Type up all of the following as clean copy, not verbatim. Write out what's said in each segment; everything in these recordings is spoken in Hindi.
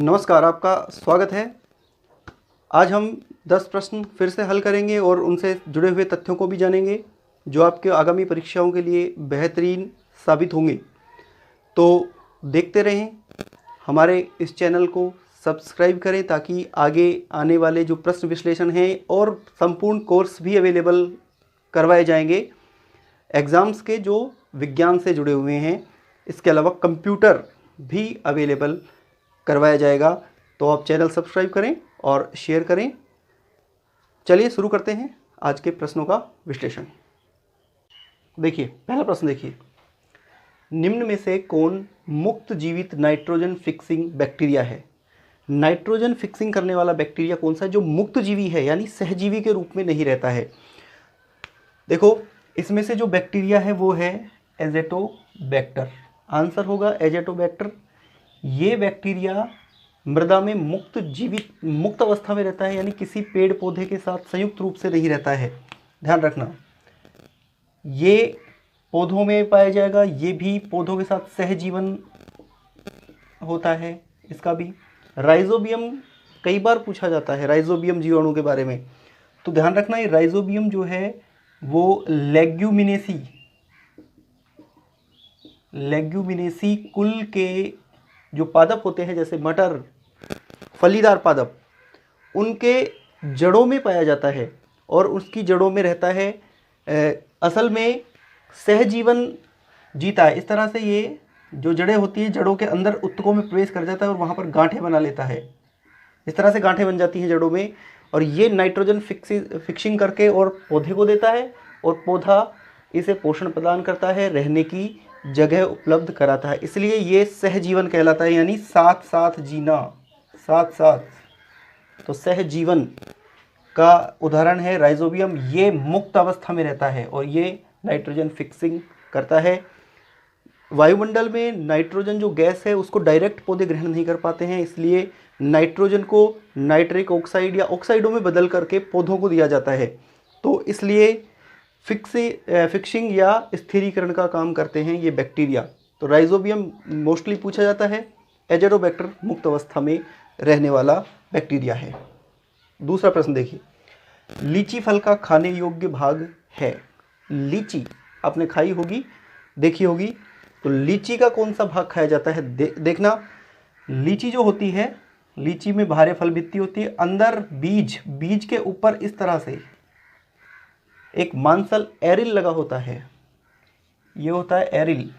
नमस्कार, आपका स्वागत है। आज हम 10 प्रश्न फिर से हल करेंगे और उनसे जुड़े हुए तथ्यों को भी जानेंगे जो आपके आगामी परीक्षाओं के लिए बेहतरीन साबित होंगे। तो देखते रहें, हमारे इस चैनल को सब्सक्राइब करें ताकि आगे आने वाले जो प्रश्न विश्लेषण हैं और संपूर्ण कोर्स भी अवेलेबल करवाए जाएंगे एग्ज़ाम्स के जो विज्ञान से जुड़े हुए हैं। इसके अलावा कंप्यूटर भी अवेलेबल करवाया जाएगा। तो आप चैनल सब्सक्राइब करें और शेयर करें। चलिए शुरू करते हैं आज के प्रश्नों का विश्लेषण। देखिए, पहला प्रश्न देखिए, निम्न में से कौन मुक्त जीवित नाइट्रोजन फिक्सिंग बैक्टीरिया है? नाइट्रोजन फिक्सिंग करने वाला बैक्टीरिया कौन सा है जो मुक्त जीवी है, यानी सहजीवी के रूप में नहीं रहता है? देखो, इसमें से जो बैक्टीरिया है वो है एज़ेटोबैक्टर। आंसर होगा एज़ेटोबैक्टर। ये बैक्टीरिया मृदा में मुक्त अवस्था में रहता है, यानी किसी पेड़ पौधे के साथ संयुक्त रूप से नहीं रहता है। ध्यान रखना, ये पौधों में पाया जाएगा, ये भी पौधों के साथ सहजीवन होता है। इसका भी राइजोबियम कई बार पूछा जाता है, राइजोबियम जीवाणु के बारे में। तो ध्यान रखना, ये राइजोबियम जो है वो लेग्यूमिनेसी कुल के जो पादप होते हैं, जैसे मटर, फलीदार पादप, उनके जड़ों में पाया जाता है और उसकी जड़ों में रहता है। असल में सहजीवन जीता है। इस तरह से ये जो जड़ें होती हैं, जड़ों के अंदर उत्तकों में प्रवेश कर जाता है और वहाँ पर गांठें बना लेता है। इस तरह से गांठें बन जाती हैं जड़ों में, और ये नाइट्रोजन फिक्सिंग करके और पौधे को देता है, और पौधा इसे पोषण प्रदान करता है, रहने की जगह उपलब्ध कराता है। इसलिए ये सहजीवन कहलाता है, यानी साथ साथ जीना, साथ साथ। तो सहजीवन का उदाहरण है राइजोबियम। ये मुक्त अवस्था में रहता है और ये नाइट्रोजन फिक्सिंग करता है। वायुमंडल में नाइट्रोजन जो गैस है उसको डायरेक्ट पौधे ग्रहण नहीं कर पाते हैं, इसलिए नाइट्रोजन को नाइट्रिक ऑक्साइड या ऑक्साइडों में बदल करके पौधों को दिया जाता है। तो इसलिए फिक्सिंग या स्थिरीकरण का काम करते हैं ये बैक्टीरिया। तो राइजोबियम मोस्टली पूछा जाता है। एज़ेटोबैक्टर मुक्त अवस्था में रहने वाला बैक्टीरिया है। दूसरा प्रश्न देखिए, लीची फल का खाने योग्य भाग है? लीची आपने खाई होगी, देखी होगी। तो लीची का कौन सा भाग खाया जाता है? देखना, लीची जो होती है, लीची में बाहरी फल भित्ति होती है, अंदर बीज के ऊपर इस तरह से एक मांसल एरिल लगा होता है। ये होता है एरिल,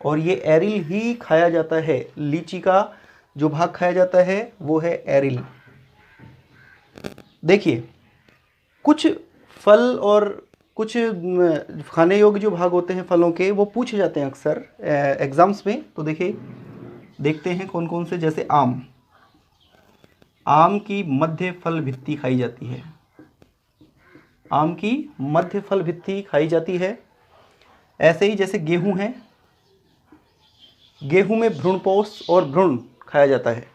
और ये एरिल ही खाया जाता है। लीची का जो भाग खाया जाता है वो है एरिल। देखिए, कुछ फल और कुछ खाने योग्य जो भाग होते हैं फलों के, वो पूछे जाते हैं अक्सर एग्जाम्स में। तो देखिए, देखते हैं कौन कौन से। जैसे आम की मध्य फल भित्ति खाई जाती है। आम की मध्य फल भित्ति खाई जाती है। ऐसे ही जैसे गेहूं है, गेहूं में भ्रूणपोष और भ्रूण खाया जाता है।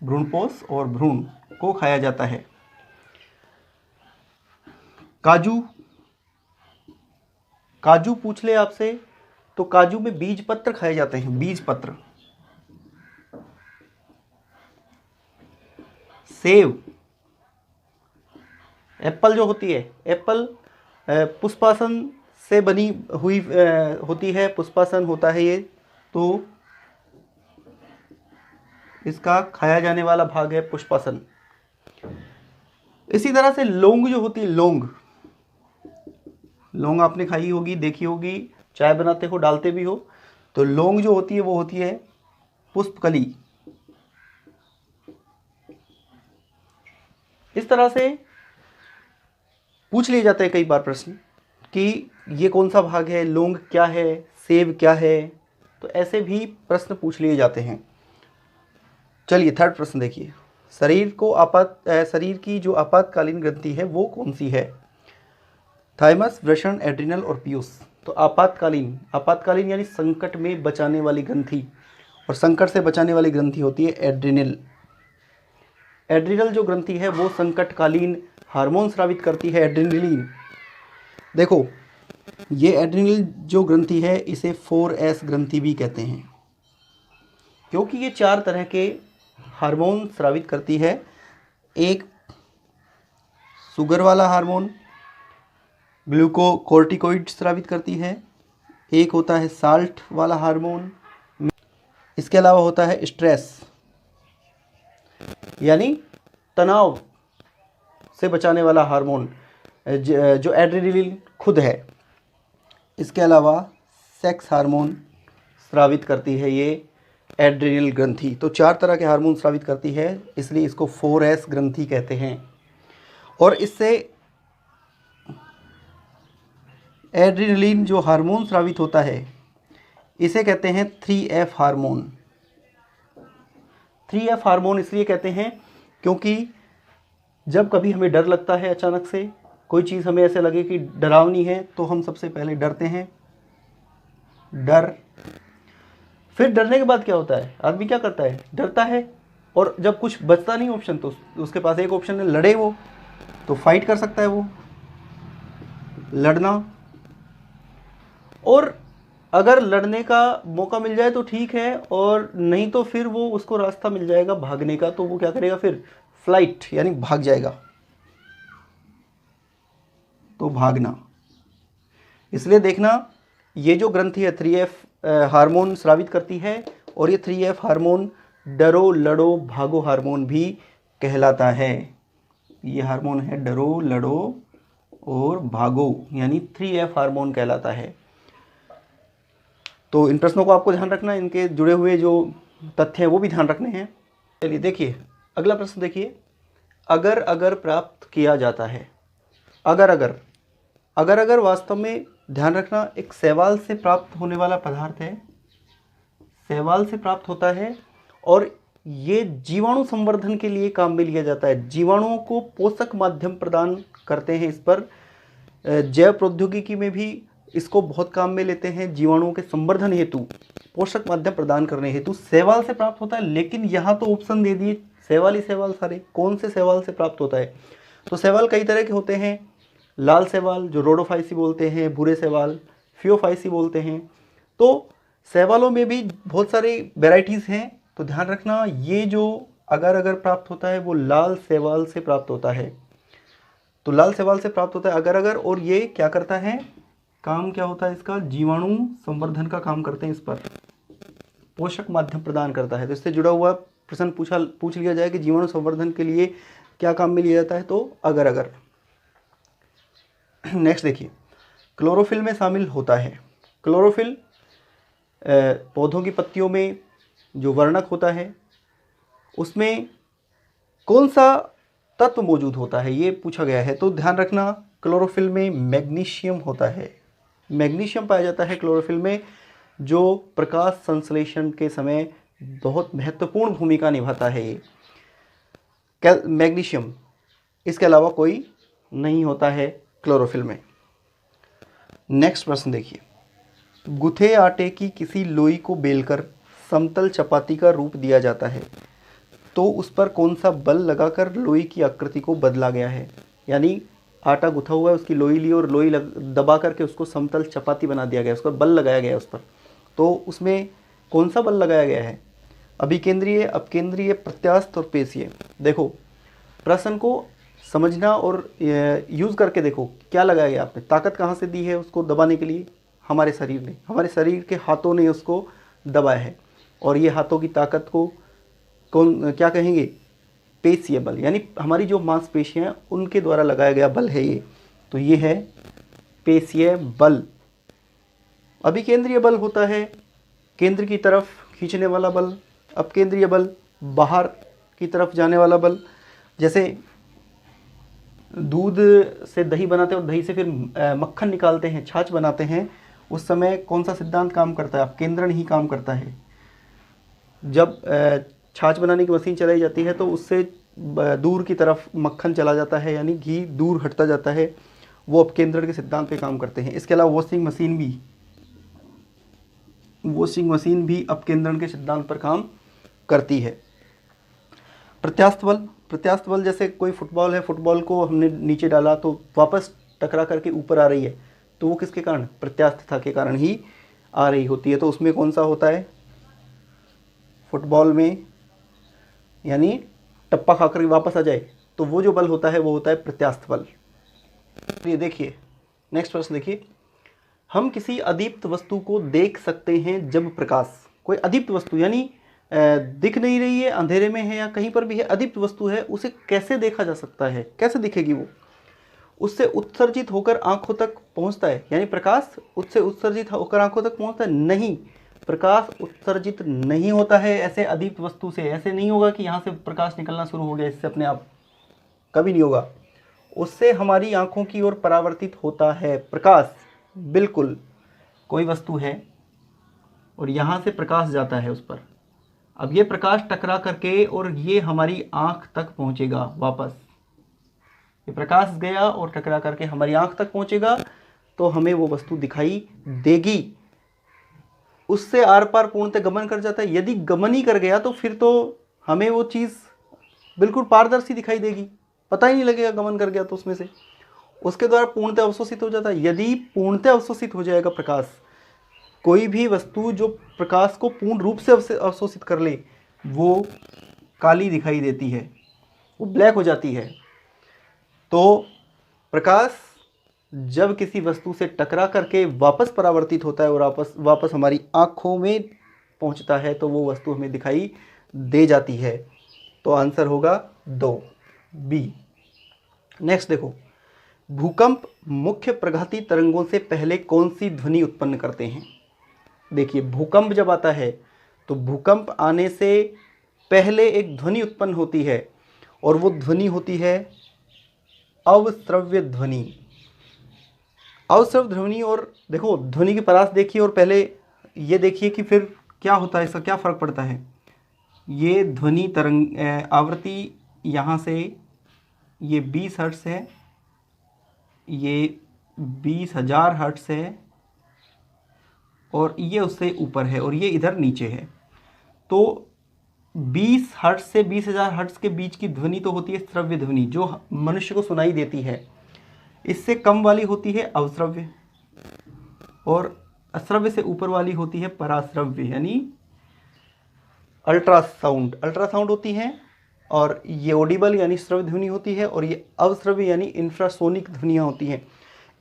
भ्रूणपोष और भ्रूण को खाया जाता है। काजू पूछ ले आपसे, तो काजू में बीज पत्र खाए जाते हैं, बीज पत्र। सेब, एप्पल जो होती है, एप्पल पुष्पासन से बनी हुई होती है, पुष्पासन होता है ये, तो इसका खाया जाने वाला भाग है पुष्पासन। इसी तरह से लौंग जो होती है, लौंग आपने खाई होगी, देखी होगी, चाय बनाते हो डालते भी हो। तो लौंग जो होती है वो होती है पुष्पकली। इस तरह से पूछ लिए जाते हैं कई बार प्रश्न कि ये कौन सा भाग है, लौंग क्या है, सेब क्या है। तो ऐसे भी प्रश्न पूछ लिए जाते हैं। चलिए, थर्ड प्रश्न देखिए, शरीर की जो आपातकालीन ग्रंथि है वो कौन सी है? थाइमस, वृषण, एड्रिनल और पीयूष। तो आपातकालीन यानी संकट में बचाने वाली ग्रंथि, और संकट से बचाने वाली ग्रंथि होती है एड्रिनल। एड्रिनल जो ग्रंथि है वो संकटकालीन हार्मोन स्रावित करती है, एड्रेनलिन। देखो, ये एड्रिनल जो ग्रंथि है इसे 4S ग्रंथि भी कहते हैं, क्योंकि ये 4 तरह के हार्मोन स्रावित करती है। एक शुगर वाला हार्मोन ग्लूकोकॉर्टिकोइड स्रावित करती है, एक होता है साल्ट वाला हार्मोन, इसके अलावा होता है स्ट्रेस यानी तनाव से बचाने वाला हार्मोन जो एड्रेनलिन खुद है। इसके अलावा सेक्स हार्मोन स्रावित करती है ये एड्रेनल ग्रंथि। तो 4 तरह के हार्मोन स्रावित करती है, इसलिए इसको 4S ग्रंथि कहते हैं। और इससे एड्रेनलिन जो हार्मोन स्रावित होता है इसे कहते हैं 3F हार्मोन। 3F हार्मोन इसलिए कहते हैं क्योंकि जब कभी हमें डर लगता है, अचानक से कोई चीज़ हमें ऐसे लगे कि डरावनी है, तो हम सबसे पहले डरते हैं, डर। फिर डरने के बाद क्या होता है, आदमी क्या करता है, डरता है, और जब कुछ बचता नहीं ऑप्शन, तो उसके पास एक ऑप्शन है, लड़े वो, तो फाइट कर सकता है वो, लड़ना। और अगर लड़ने का मौका मिल जाए तो ठीक है, और नहीं तो फिर वो उसको रास्ता मिल जाएगा भागने का, तो वो क्या करेगा फिर, फ्लाइट यानी भाग जाएगा, तो भागना। इसलिए देखना ये जो ग्रंथि है 3F हार्मोन स्रावित करती है, और ये 3F हार्मोन डरो लड़ो भागो हार्मोन भी कहलाता है। ये हार्मोन है डरो लड़ो और भागो यानी 3F हार्मोन कहलाता है। तो इन प्रश्नों को आपको ध्यान रखना, इनके जुड़े हुए जो तथ्य हैं वो भी ध्यान रखने हैं। चलिए देखिए अगला प्रश्न देखिए, अगर अगर प्राप्त किया जाता है। अगर वास्तव में ध्यान रखना एक शैवाल से प्राप्त होने वाला पदार्थ है, शैवाल से प्राप्त होता है, और ये जीवाणु संवर्धन के लिए काम में लिया जाता है। जीवाणुओं को पोषक माध्यम प्रदान करते हैं। इस पर जैव प्रौद्योगिकी में भी इसको बहुत काम में लेते हैं। जीवाणुओं के संवर्धन हेतु, पोषक माध्यम प्रदान करने हेतु शैवाल से प्राप्त होता है। लेकिन यहाँ तो ऑप्शन दे दिए शैवाल ही शैवाल सारे, कौन से शैवाल से प्राप्त होता है। तो शैवाल कई तरह के होते हैं, लाल शैवाल जो रोडोफाइसी बोलते हैं, भूरे शैवाल फियोफाइसी बोलते हैं। तो शैवालों में भी बहुत सारी वेराइटीज़ हैं। तो ध्यान रखना ये जो अगर प्राप्त होता है वो लाल शैवाल से प्राप्त होता है। तो लाल शैवाल से प्राप्त होता है अगर, और ये क्या करता है, काम क्या होता है इसका, जीवाणु संवर्धन का काम करते हैं, इस पर पोषक माध्यम प्रदान करता है। तो इससे जुड़ा हुआ प्रश्न पूछ लिया जाए कि जीवाणु संवर्धन के लिए क्या काम में लिया जाता है, तो अगर। नेक्स्ट देखिए, क्लोरोफिल में शामिल होता है। क्लोरोफिल पौधों की पत्तियों में जो वर्णक होता है उसमें कौन सा तत्व मौजूद होता है, ये पूछा गया है। तो ध्यान रखना क्लोरोफिल में मैग्नीशियम होता है। मैग्नीशियम पाया जाता है क्लोरोफिल में, जो प्रकाश संश्लेषण के समय बहुत महत्वपूर्ण भूमिका निभाता है ये मैग्नीशियम। इसके अलावा कोई नहीं होता है क्लोरोफिल में। नेक्स्ट प्रश्न देखिए, गुथे आटे की किसी लोई को बेलकर समतल चपाती का रूप दिया जाता है, तो उस पर कौन सा बल लगाकर लोई की आकृति को बदला गया है। यानी आटा गुथा हुआ है, उसकी लोई ली और लोई दबा करके उसको समतल चपाती बना दिया गया, उस पर बल लगाया गया उस पर। तो उसमें कौन सा बल लगाया गया है, अभिकेंद्रीय, अपकेंद्रीय, प्रत्यास्थ और पेशीय। देखो प्रश्न को समझना और यूज़ करके देखो क्या लगाया गया आपने, ताकत कहाँ से दी है उसको दबाने के लिए, हमारे शरीर ने, हमारे शरीर के हाथों ने उसको दबाया है। और ये हाथों की ताकत को कौन क्या कहेंगे, पेशीय बल, यानी हमारी जो मांसपेशियां हैं उनके द्वारा लगाया गया बल है ये। तो ये है पेशीय बल। अभिकेंद्रीय बल होता है केंद्र की तरफ खींचने वाला बल, अपकेंद्रीय बल बाहर की तरफ जाने वाला बल। जैसे दूध से दही बनाते हैं और दही से फिर मक्खन निकालते हैं, छाछ बनाते हैं, उस समय कौन सा सिद्धांत काम करता है, अपकेंद्रण ही काम करता है। जब छाछ बनाने की मशीन चलाई जाती है तो उससे दूर की तरफ मक्खन चला जाता है, यानी घी दूर हटता जाता है, वो अपकेंद्रण के सिद्धांत पे काम करते हैं। इसके अलावा वॉशिंग मशीन भी अपकेंद्रण के सिद्धांत पर काम करती है। प्रत्यास्थ बल जैसे कोई फुटबॉल है, फुटबॉल को हमने नीचे डाला तो वापस टकरा करके ऊपर आ रही है, तो वो किसके कारण, प्रत्यास्थता के कारण ही आ रही होती है। तो उसमें कौन सा होता है, फुटबॉल में यानी टप्पा खाकर वापस आ जाए, तो वो जो बल होता है वो होता है प्रत्यास्थ बल। ये देखिए नेक्स्ट प्रश्न देखिए, हम किसी अदीप्त वस्तु को देख सकते हैं जब प्रकाश, कोई अदीप्त वस्तु यानी दिख नहीं रही है, अंधेरे में है या कहीं पर भी है, अदीप्त वस्तु है, उसे कैसे देखा जा सकता है, कैसे दिखेगी वो, उससे उत्सर्जित होकर आंखों तक पहुंचता है, यानी प्रकाश उससे उत्सर्जित होकर आंखों तक पहुंचता है, नहीं, प्रकाश उत्सर्जित नहीं होता है ऐसे अदीप्त वस्तु से। ऐसे नहीं होगा कि यहाँ से प्रकाश निकलना शुरू हो गया इससे अपने आप, कभी नहीं होगा, उससे हमारी आंखों की ओर परावर्तित होता है प्रकाश। बिल्कुल, कोई वस्तु है और यहाँ से प्रकाश जाता है उस पर, अब ये प्रकाश टकरा करके और ये हमारी आंख तक पहुँचेगा वापस, ये प्रकाश गया और टकरा करके हमारी आंख तक पहुँचेगा तो हमें वो वस्तु दिखाई देगी, उससे आर पार पूर्णतः गमन कर जाता है। यदि गमन ही कर गया तो फिर तो हमें वो चीज़ बिल्कुल पारदर्शी दिखाई देगी, पता ही नहीं लगेगा गमन कर गया तो उसमें से, उसके द्वारा पूर्णतः अवशोषित हो जाता है। यदि पूर्णतः अवशोषित हो जाएगा प्रकाश, कोई भी वस्तु जो प्रकाश को पूर्ण रूप से अवशोषित कर ले वो काली दिखाई देती है, वो ब्लैक हो जाती है। तो प्रकाश जब किसी वस्तु से टकरा करके वापस परावर्तित होता है और वापस हमारी आँखों में पहुंचता है तो वो वस्तु हमें दिखाई दे जाती है। तो आंसर होगा 2 बी। नेक्स्ट देखो, भूकंप मुख्य प्रघाती तरंगों से पहले कौन सी ध्वनि उत्पन्न करते हैं। देखिए भूकंप जब आता है तो भूकंप आने से पहले एक ध्वनि उत्पन्न होती है और वो ध्वनि होती है अवश्रव्य ध्वनि। अवश्रव्य ध्वनि, और देखो ध्वनि की परास देखिए और पहले ये देखिए कि फिर क्या होता है, इसका क्या फ़र्क पड़ता है। ये ध्वनि तरंग आवृत्ति यहाँ से ये 20 हर्ट्ज़ है, ये 20,000 हर्ट्ज़ है और ये उससे ऊपर है और ये इधर नीचे है। तो 20 हर्ट्ज़ से 20,000 हर्ट्ज़ के बीच की ध्वनि तो होती है श्रव्य ध्वनि, जो मनुष्य को सुनाई देती है। इससे कम वाली होती है अवश्रव्य और अश्रव्य से ऊपर वाली होती है पराश्रव्य यानी अल्ट्रासाउंड। अल्ट्रासाउंड होती है और ये ऑडिबल यानी श्रव्य ध्वनि होती है और ये अवश्रव्य यानी इंफ्रासोनिक ध्वनियाँ होती हैं।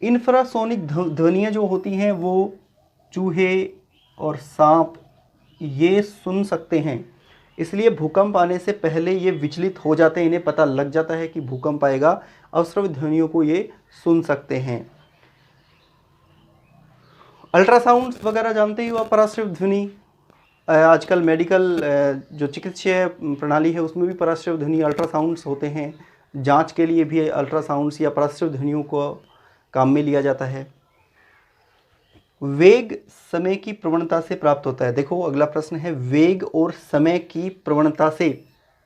इंफ्रासोनिक ध्वनियाँ जो होती हैं वो चूहे और सांप ये सुन सकते हैं, इसलिए भूकंप आने से पहले ये विचलित हो जाते हैं, इन्हें पता लग जाता है कि भूकंप आएगा, अवश्रव्य ध्वनियों को ये सुन सकते हैं। अल्ट्रासाउंड वगैरह जानते ही हो आप, पराश्रव्य ध्वनि आजकल मेडिकल जो चिकित्सीय प्रणाली है उसमें भी पराश्रव्य ध्वनि अल्ट्रासाउंड्स होते हैं, जांच के लिए भी अल्ट्रासाउंड्स या पराश्रव्य ध्वनियों को काम में लिया जाता है। वेग समय की प्रवणता से प्राप्त होता है। देखो अगला प्रश्न है, वेग और समय की प्रवणता से,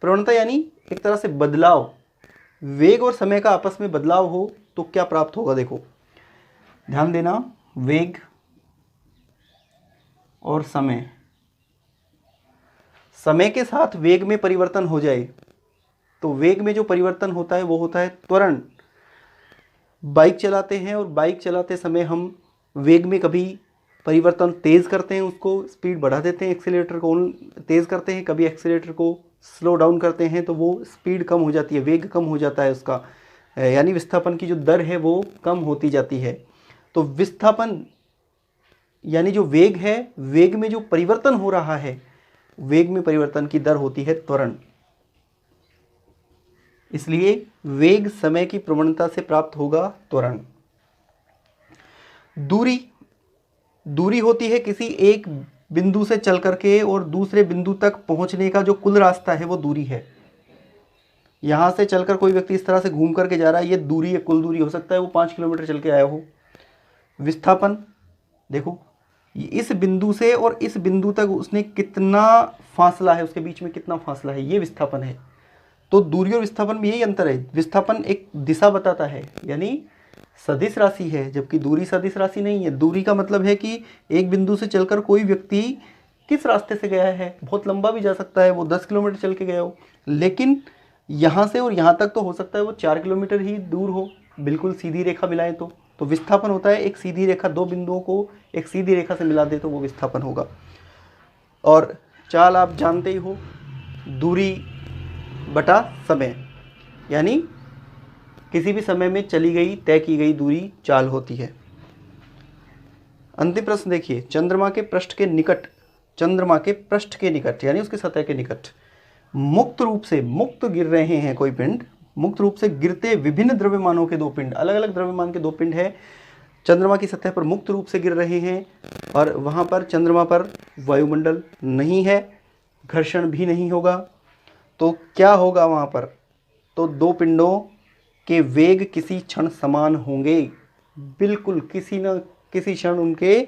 प्रवणता यानी एक तरह से बदलाव, वेग और समय का आपस में बदलाव हो तो क्या प्राप्त होगा। देखो ध्यान देना, वेग और समय, समय के साथ वेग में परिवर्तन हो जाए तो वेग में जो परिवर्तन होता है वो होता है त्वरण। बाइक चलाते हैं और बाइक चलाते समय हम वेग में कभी परिवर्तन तेज़ करते हैं, उसको स्पीड बढ़ा देते हैं, एक्सीलेटर को तेज़ करते हैं, कभी एक्सीलेटर को स्लो डाउन करते हैं तो वो स्पीड कम हो जाती है, वेग कम हो जाता है उसका, यानी विस्थापन की जो दर है वो कम होती जाती है। तो विस्थापन यानी जो वेग है, वेग में जो परिवर्तन हो रहा है, वेग में परिवर्तन की दर होती है त्वरण। इसलिए वेग समय की प्रवणता से प्राप्त होगा त्वरण। दूरी, दूरी होती है किसी एक बिंदु से चल करके और दूसरे बिंदु तक पहुंचने का जो कुल रास्ता है वो दूरी है। यहाँ से चलकर कोई व्यक्ति इस तरह से घूम करके जा रहा है, ये दूरी है, कुल दूरी हो सकता है वो 5 किलोमीटर चल के आया हो। विस्थापन, देखो इस बिंदु से और इस बिंदु तक उसने कितना फासला है, उसके बीच में कितना फासला है, ये विस्थापन है। तो दूरी और विस्थापन में यही अंतर है, विस्थापन एक दिशा बताता है यानी सदिश राशि है, जबकि दूरी सदिश राशि नहीं है। दूरी का मतलब है कि एक बिंदु से चलकर कोई व्यक्ति किस रास्ते से गया है, बहुत लंबा भी जा सकता है, वो 10 किलोमीटर चल के गया हो, लेकिन यहाँ से और यहाँ तक तो हो सकता है वो 4 किलोमीटर ही दूर हो, बिल्कुल सीधी रेखा मिलाएं तो। तो विस्थापन होता है एक सीधी रेखा, दो बिंदुओं को एक सीधी रेखा से मिला दे तो वो विस्थापन होगा। और चाल आप जानते ही हो, दूरी बटा समय, यानी किसी भी समय में चली गई तय की गई दूरी चाल होती है। अंतिम प्रश्न देखिए, चंद्रमा के पृष्ठ के निकट यानी उसकी सतह के निकट मुक्त गिर रहे हैं कोई पिंड, मुक्त रूप से गिरते विभिन्न द्रव्यमानों के दो पिंड, अलग अलग द्रव्यमान के दो पिंड है, चंद्रमा की सतह पर मुक्त रूप से गिर रहे हैं और वहाँ पर चंद्रमा पर वायुमंडल नहीं है, घर्षण भी नहीं होगा। तो क्या होगा वहाँ पर? तो दो पिंडों के वेग किसी क्षण समान होंगे, बिल्कुल किसी न किसी क्षण उनके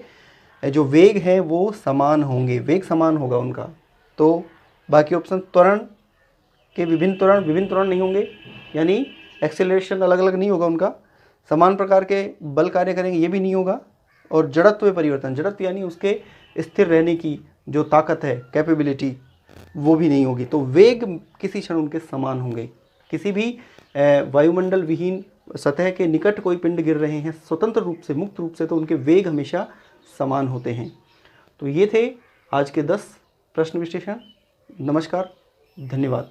जो वेग हैं वो समान होंगे, वेग समान होगा उनका। तो बाकी ऑप्शन, त्वरण के विभिन्न त्वरण नहीं होंगे, यानी एक्सेलरेशन अलग अलग नहीं होगा उनका, समान प्रकार के बल कार्य करेंगे ये भी नहीं होगा, और जड़त्व में परिवर्तन, जड़त्व यानी उसके स्थिर रहने की जो ताकत है, कैपेबिलिटी, वो भी नहीं होगी। तो वेग किसी क्षण उनके समान होंगे। किसी भी वायुमंडल विहीन सतह के निकट कोई पिंड गिर रहे हैं स्वतंत्र रूप से, मुक्त रूप से, तो उनके वेग हमेशा समान होते हैं। तो ये थे आज के 10 प्रश्न विश्लेषण। नमस्कार, धन्यवाद।